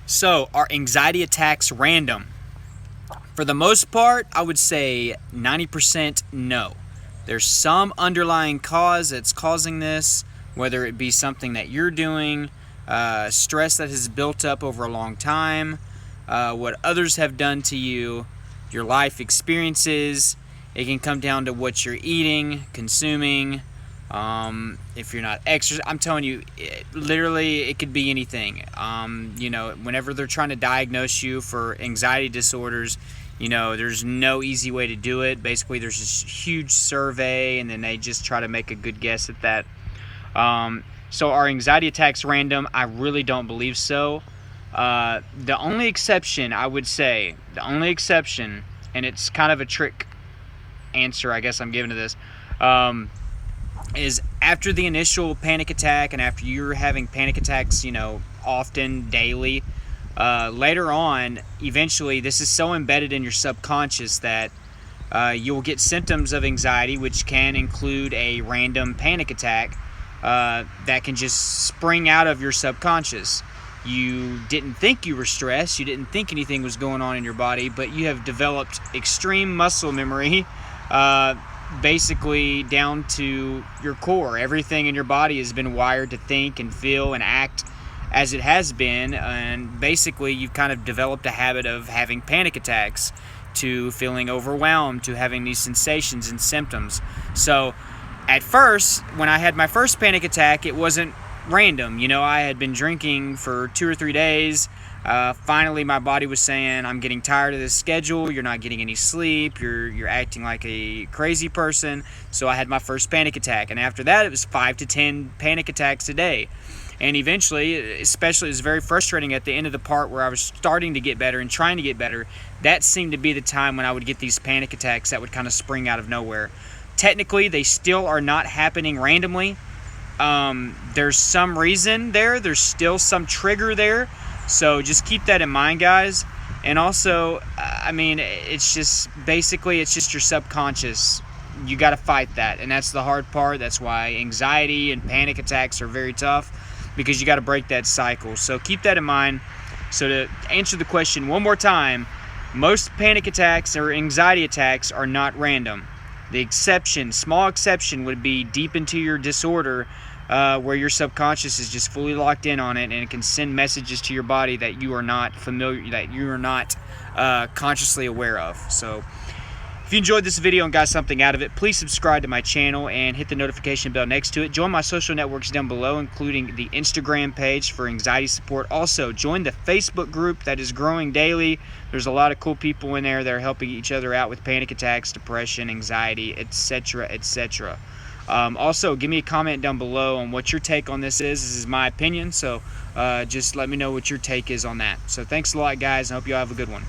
So, are anxiety attacks random? For the most part, I would say 90% no. There's some underlying cause that's causing this, whether it be something that you're doing, stress that has built up over a long time, what others have done to you, your life experiences. It can come down to what you're eating, consuming, if you're not exercising. I'm telling you, literally, it could be anything. Whenever they're trying to diagnose you for anxiety disorders, there's no easy way to do it. Basically, there's this huge survey, and then they just try to make a good guess at that. So are anxiety attacks random? I really don't believe so. The only exception, I would say, and it's kind of a trick answer I guess I'm giving to this, is after the initial panic attack and after you're having panic attacks, often, daily, later on, eventually, this is so embedded in your subconscious that you'll get symptoms of anxiety, which can include a random panic attack that can just spring out of your subconscious. You didn't think you were stressed, you didn't think anything was going on in your body, but you have developed extreme muscle memory, basically down to your core. Everything in your body has been wired to think and feel and act as it has been, and basically you've kind of developed a habit of having panic attacks, to feeling overwhelmed, to having these sensations and symptoms. So at first, when I had my first panic attack, it wasn't random. I had been drinking for 2 or 3 days. Finally, my body was saying, I'm getting tired of this schedule. You're not getting any sleep. You're acting like a crazy person. So I had my first panic attack. And after that, it was 5 to 10 panic attacks a day. And eventually, especially, it was very frustrating at the end of the part where I was starting to get better and trying to get better. That seemed to be the time when I would get these panic attacks that would kind of spring out of nowhere. Technically, they still are not happening randomly. There's some reason there. There's still some trigger there. So just keep that in mind, guys. And also, it's just your subconscious. You got to fight that. And that's the hard part. That's why anxiety and panic attacks are very tough, because you got to break that cycle. So keep that in mind. So to answer the question one more time, most panic attacks or anxiety attacks are not random. The exception, small exception, would be deep into your disorder, where your subconscious is just fully locked in on it, and it can send messages to your body that you are not familiar, that you are not consciously aware of. So if you enjoyed this video and got something out of it, please subscribe to my channel and hit the notification bell next to it. Join my social networks down below, including the Instagram page for anxiety support. Also, join the Facebook group that is growing daily. There's a lot of cool people in there that are helping each other out with panic attacks, depression, anxiety, etc., etc. Also, give me a comment down below on what your take on this is. This is my opinion, so just let me know what your take is on that. So thanks a lot, guys. I hope you all have a good one.